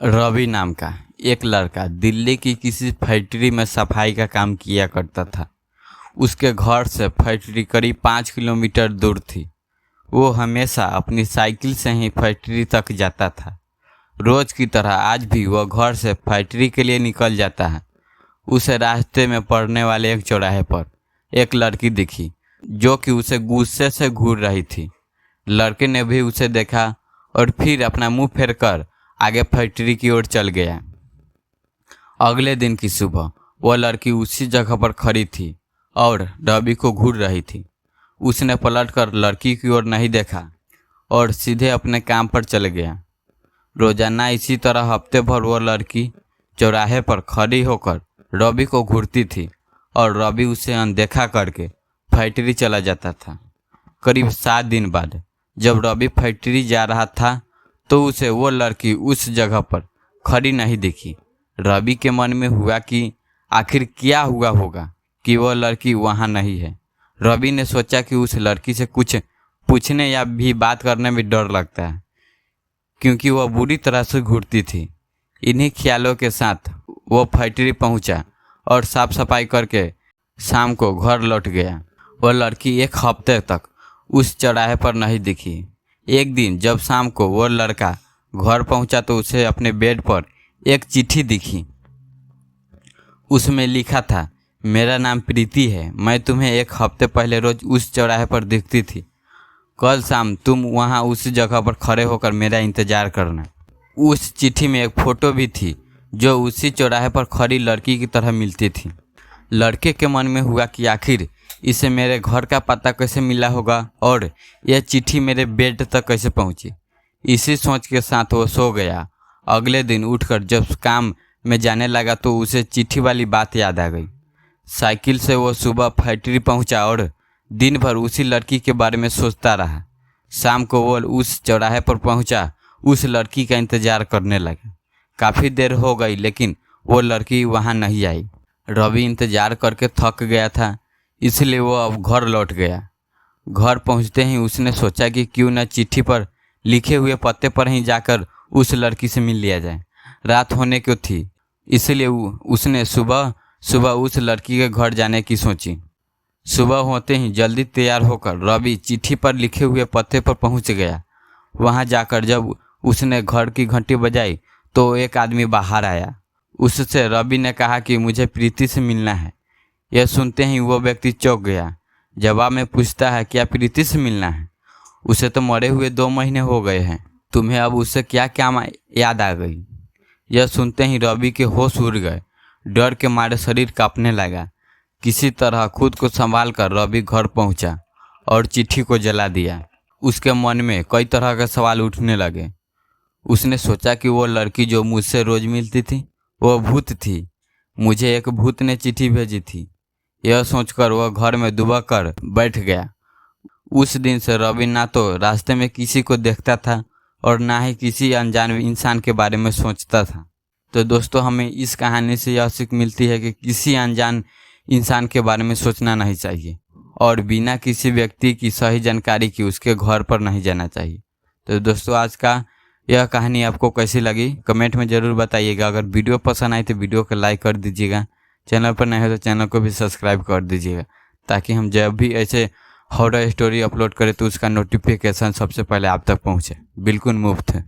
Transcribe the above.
रवि नाम का एक लड़का दिल्ली की किसी फैक्ट्री में सफाई का काम किया करता था। उसके घर से फैक्ट्री करीब 5 किलोमीटर दूर थी। वो हमेशा अपनी साइकिल से ही फैक्ट्री तक जाता था। रोज की तरह आज भी वह घर से फैक्ट्री के लिए निकल जाता है। उसे रास्ते में पड़ने वाले एक चौराहे पर एक लड़की दिखी जो कि उसे गुस्से से घूर रही थी। लड़के ने भी उसे देखा और फिर अपना मुंह फेर कर आगे फैक्ट्री की ओर चल गया। अगले दिन की सुबह वह लड़की उसी जगह पर खड़ी थी और रवि को घूर रही थी। उसने पलटकर लड़की की ओर नहीं देखा और सीधे अपने काम पर चल गया। रोजाना इसी तरह हफ्ते भर वह लड़की चौराहे पर खड़ी होकर रवि को घूरती थी और रवि उसे अनदेखा करके फैक्ट्री चला जाता था। करीब 7 दिन बाद जब रवि फैक्ट्री जा रहा था तो उसे वो लड़की उस जगह पर खड़ी नहीं दिखी। रवि के मन में हुआ कि आखिर क्या हुआ होगा कि वह लड़की वहाँ नहीं है। रवि ने सोचा कि उस लड़की से कुछ पूछने या भी बात करने में डर लगता है क्योंकि वह बुरी तरह से घूरती थी। इन्हीं ख्यालों के साथ वो फैक्ट्री पहुंचा और साफ सफाई करके शाम को घर लौट गया। वह लड़की एक हफ्ते तक उस चौराहे पर नहीं दिखी। एक दिन जब शाम को वो लड़का घर पहुंचा तो उसे अपने बेड पर एक चिट्ठी दिखी। उसमें लिखा था, मेरा नाम प्रीति है, मैं तुम्हें एक हफ्ते पहले रोज उस चौराहे पर दिखती थी। कल शाम तुम वहां उस जगह पर खड़े होकर मेरा इंतजार करना। उस चिट्ठी में एक फोटो भी थी जो उसी चौराहे पर खड़ी लड़की की तरह मिलती थी। लड़के के मन में हुआ कि आखिर इसे मेरे घर का पता कैसे मिला होगा और यह चिट्ठी मेरे बेड तक कैसे पहुंची। इसी सोच के साथ वो सो गया। अगले दिन उठकर जब काम में जाने लगा तो उसे चिट्ठी वाली बात याद आ गई। साइकिल से वो सुबह फैक्ट्री पहुंचा और दिन भर उसी लड़की के बारे में सोचता रहा। शाम को वो उस चौराहे पर पहुंचा, उस लड़की का इंतजार करने लगा। काफ़ी देर हो गई लेकिन वो लड़की वहाँ नहीं आई। रवि इंतजार करके थक गया था, इसलिए वो अब घर लौट गया। घर पहुंचते ही उसने सोचा कि क्यों न चिट्ठी पर लिखे हुए पत्ते पर ही जाकर उस लड़की से मिल लिया जाए। रात होने को थी, इसलिए उसने सुबह उस लड़की के घर जाने की सोची। सुबह होते ही जल्दी तैयार होकर रवि चिट्ठी पर लिखे हुए पत्ते पर पहुंच गया। वहां जाकर जब उसने घर की घंटी बजाई तो एक आदमी बाहर आया। उससे रवि ने कहा कि मुझे प्रीति से मिलना है। यह सुनते ही वो व्यक्ति चौंक गया। जवाब में पूछता है, क्या प्रीति से मिलना है? उसे तो मरे हुए 2 महीने हो गए हैं, तुम्हें अब उससे क्या क्या याद आ गई? यह सुनते ही रवि के होश उड़ गए। डर के मारे शरीर कांपने लगा। किसी तरह खुद को संभाल कर रवि घर पहुंचा और चिट्ठी को जला दिया। उसके मन में कई तरह के सवाल उठने लगे। उसने सोचा कि वो लड़की जो मुझसे रोज मिलती थी वो भूत थी। मुझे एक भूत ने चिट्ठी भेजी थी। यह सोचकर वह घर में दुबक कर बैठ गया। उस दिन से रवि ना तो रास्ते में किसी को देखता था और ना ही किसी अनजान इंसान के बारे में सोचता था। तो दोस्तों, हमें इस कहानी से यह सीख मिलती है कि किसी अनजान इंसान के बारे में सोचना नहीं चाहिए और बिना किसी व्यक्ति की सही जानकारी की उसके घर पर नहीं जाना चाहिए। तो दोस्तों, आज का यह कहानी आपको कैसी लगी कमेंट में ज़रूर बताइएगा। अगर वीडियो पसंद आई तो वीडियो को लाइक कर दीजिएगा। चैनल पर नए हो तो चैनल को भी सब्सक्राइब कर दीजिएगा ताकि हम जब भी ऐसे हॉरर स्टोरी अपलोड करें तो उसका नोटिफिकेशन सबसे पहले आप तक पहुंचे, बिल्कुल मुफ्त है।